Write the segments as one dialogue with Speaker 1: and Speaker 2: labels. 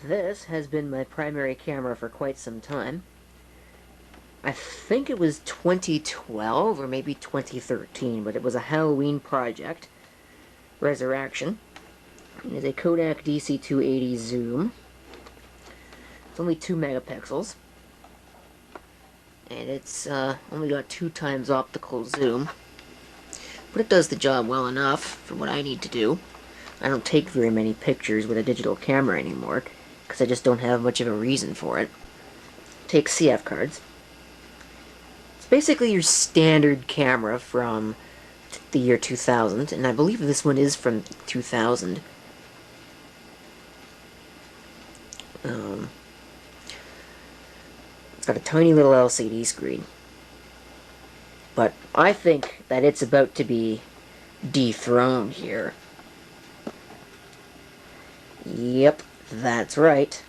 Speaker 1: This has been my primary camera for quite some time. I think it was 2012 or maybe 2013, but it was a Halloween project. Resurrection. It is a Kodak DC-280 zoom. It's only 2 megapixels. And it's only got 2 times optical zoom. But it does the job well enough for what I need to do. I don't take very many pictures with a digital camera anymore, because I just don't have much of a reason for it. Take CF cards. It's basically your standard camera from the year 2000, and I believe this one is from 2000. It's got a tiny little LCD screen. But I think that it's about to be dethroned here. Yep, that's right.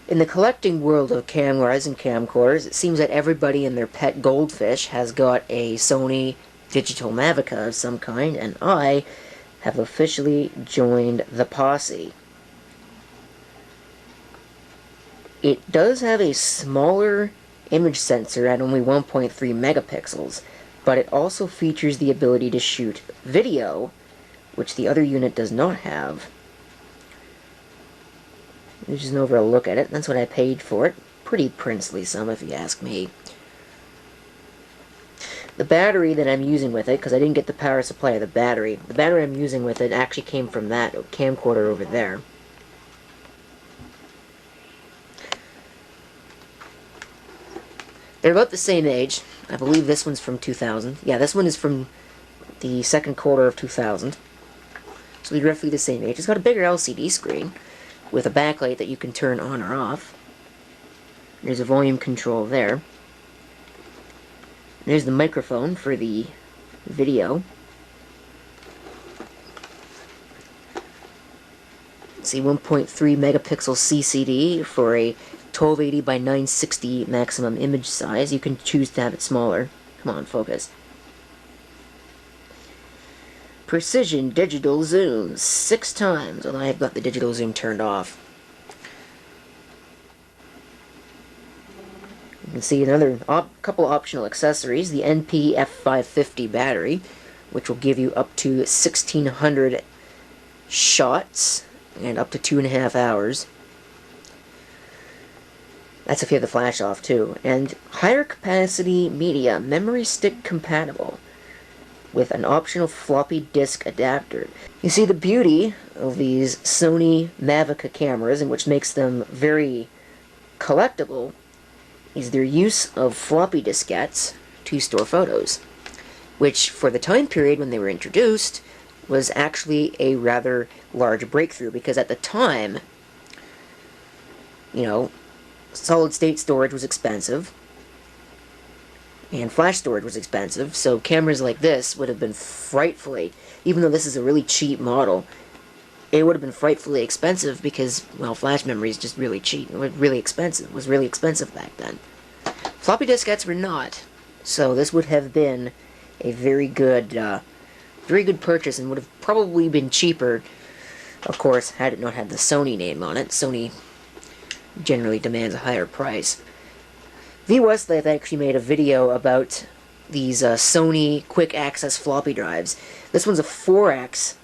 Speaker 1: In the collecting world of cameras and camcorders, it seems that everybody and their pet goldfish has got a Sony digital Mavica of some kind, and I have officially joined the posse. It does have a smaller image sensor at only 1.3 megapixels, but it also features the ability to shoot video, which the other unit does not have. There's just an overall look at it. That's what I paid for it. Pretty princely sum, if you ask me. The battery that I'm using with it, because I didn't get the power supply of the battery I'm using with it actually came from that camcorder over there. They're about the same age. I believe this one's from 2000. Yeah, this one is from the second quarter of 2000. So they're roughly the same age. It's got a bigger LCD screen with a backlight that you can turn on or off. There's a volume control there. There's the microphone for the video. See, 1.3 megapixel CCD for a 1280 by 960 maximum image size. You can choose to have it smaller. Come on, focus. Precision digital zoom 6 times, although I've got the digital zoom turned off. You can see another couple optional accessories. The NP-F550 battery, which will give you up to 1600 shots and up to 2.5 hours. That's if you have the flash off too. And higher capacity media, memory stick compatible, with an optional floppy disk adapter. You see, the beauty of these Sony Mavica cameras, and which makes them very collectible, is their use of floppy diskettes to store photos, which for the time period when they were introduced was actually a rather large breakthrough, because at the time, you know, solid state storage was expensive and flash storage was expensive, so cameras like this would have been frightfully, even though this is a really cheap model, it would have been frightfully expensive because, well, flash memory is just really cheap. It was really expensive. It was really expensive back then. Floppy diskettes were not, so this would have been a very good purchase, and would have probably been cheaper, of course, had it not had the Sony name on it. Sony generally demands a higher price. V. Westlake actually made a video about these Sony quick access floppy drives. This one's a 4x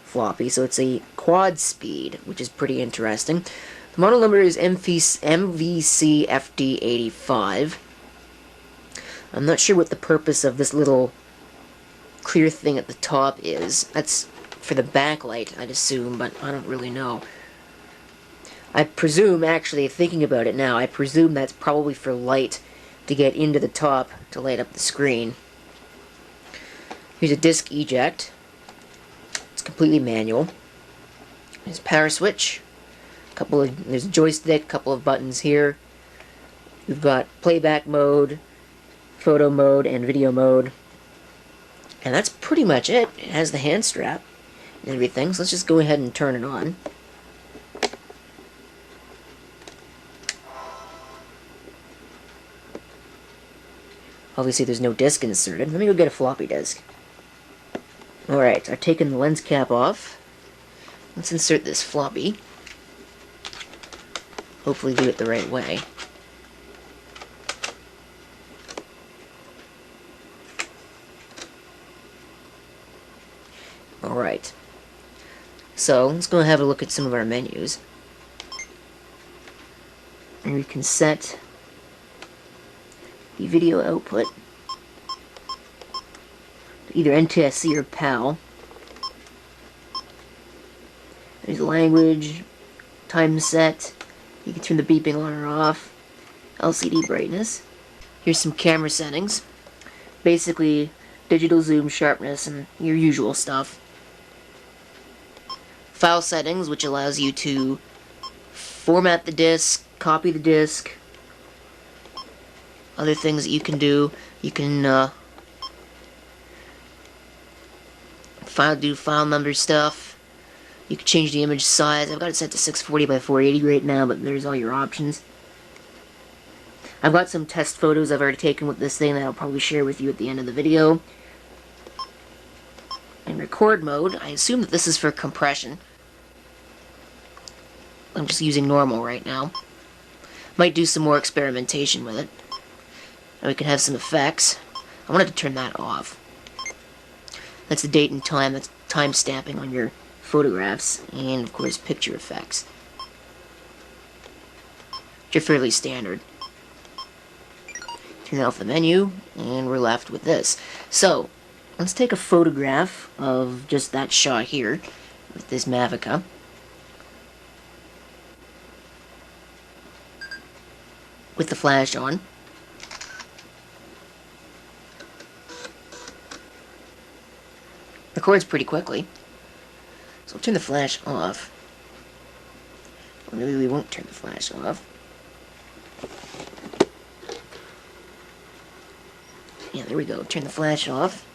Speaker 1: floppy, so it's a quad speed, which is pretty interesting. The model number is MVC-FD85. I'm not sure what the purpose of this little clear thing at the top is. That's for the backlight, I'd assume, but I don't really know. I presume, actually, thinking about it now, I presume that's probably for light to get into the top to light up the screen. Here's a disc eject. It's completely manual. There's a power switch. There's a joystick, couple of buttons here. We've got playback mode, photo mode, and video mode. And that's pretty much it. It has the hand strap and everything, so let's just go ahead and turn it on. Obviously there's no disc inserted. Let me go get a floppy disk. Alright, I've taken the lens cap off. Let's insert this floppy. hopefully do it the right way. Alright. So, let's go and have a look at some of our menus. And we can set the video output to either NTSC or PAL. There's language, time set, you can turn the beeping on or off, LCD brightness. Here's some camera settings. Basically, digital zoom, sharpness, and your usual stuff. File settings, which allows you to format the disc, copy the disc. Other things that you can do, you can do file number stuff. You can change the image size. I've got it set to 640 by 480 right now, but there's all your options. I've got some test photos I've already taken with this thing that I'll probably share with you at the end of the video. In record mode, I assume that this is for compression. I'm just using normal right now. Might do some more experimentation with it. And we can have some effects. I wanted to turn that off. That's the date and time. That's time stamping on your photographs. And, of course, picture effects, which are fairly standard. Turn off the menu, and we're left with this. So, let's take a photograph of just that shot here with this Mavica. With the flash on. Records pretty quickly. So we'll turn the flash off. Well, maybe we won't turn the flash off. Yeah, there we go. Turn the flash off.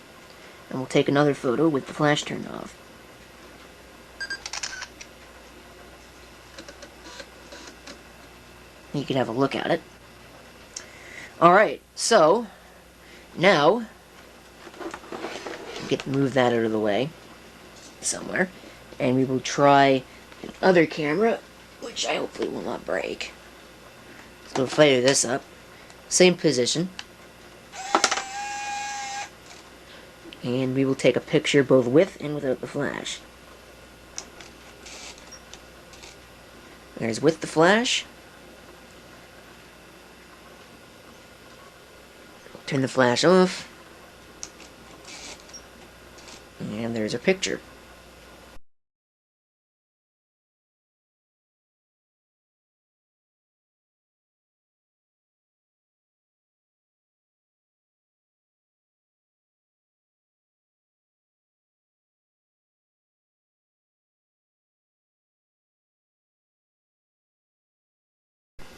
Speaker 1: And we'll take another photo with the flash turned off. You can have a look at it. Alright, so now move that out of the way somewhere, and we will try the other camera, which I hopefully will not break. So we'll fire this up, same position, and we will take a picture both with and without the flash. There's with the flash. Turn the flash off. And there's a picture.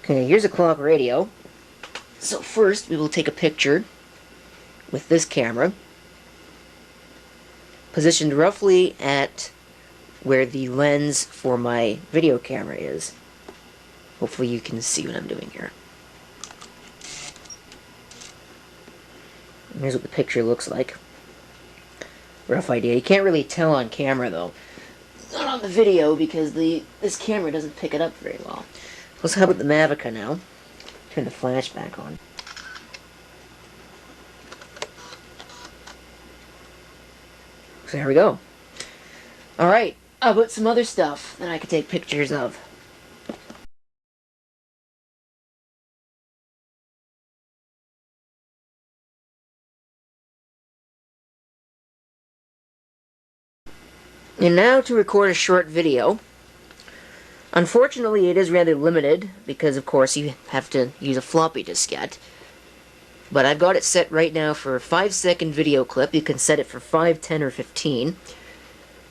Speaker 1: Okay, here's a clock radio. So first we will take a picture with this camera, positioned roughly at where the lens for my video camera is. Hopefully you can see what I'm doing here. Here's what the picture looks like. Rough idea. You can't really tell on camera though. Not on the video because this camera doesn't pick it up very well. Let's have it with the Mavica now. Turn the flash back on. So there we go. Alright, how about some other stuff that I could take pictures of? And now to record a short video. Unfortunately, it is rather limited because, of course, you have to use a floppy diskette. But I've got it set right now for a 5-second video clip. You can set it for 5, 10, or 15.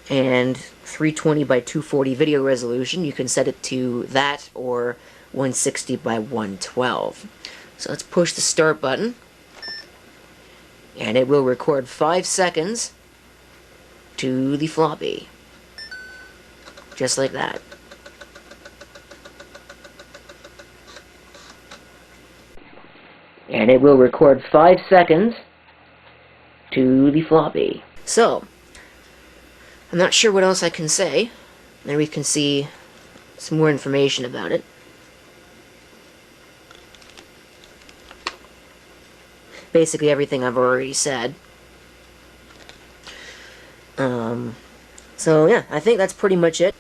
Speaker 1: And 320 by 240 video resolution. You can set it to that or 160 by 112. So let's push the start button. And it will record 5 seconds to the floppy. Just like that. And it will record 5 seconds to the floppy. So, I'm not sure what else I can say. There we can see some more information about it. basically everything I've already said. So yeah, I think that's pretty much it.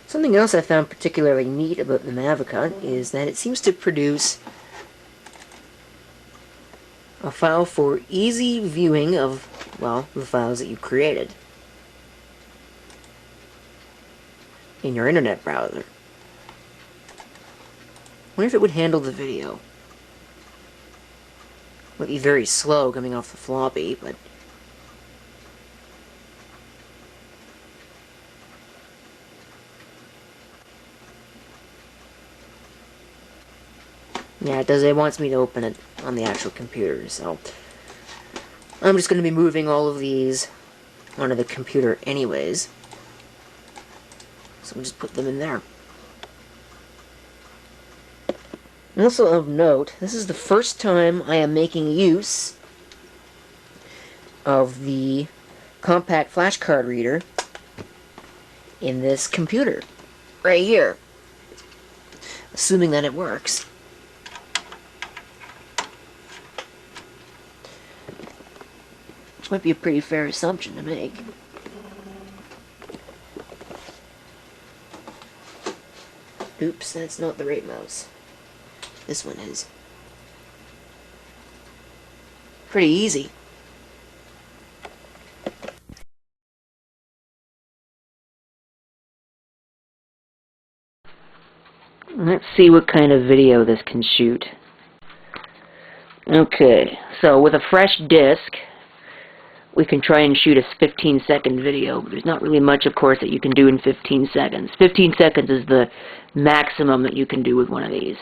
Speaker 1: Something else I found particularly neat about the Mavica is that it seems to produce a file for easy viewing of, well, the files that you created in your internet browser. I wonder if it would handle the video. It would be very slow coming off the floppy, but yeah, it does. It wants me to open it on the actual computer, so I'm just going to be moving all of these onto the computer anyways. So we'll just put them in there. Also of note, this is the first time I am making use of the compact flash card reader in this computer, right here. Assuming that it works. Which might be a pretty fair assumption to make. Oops, that's not the right mouse. This one is. Pretty easy. Let's see what kind of video this can shoot. Okay, so with a fresh disc, we can try and shoot a 15-second video. But there's not really much, of course, that you can do in 15 seconds. 15 seconds is the maximum that you can do with one of these.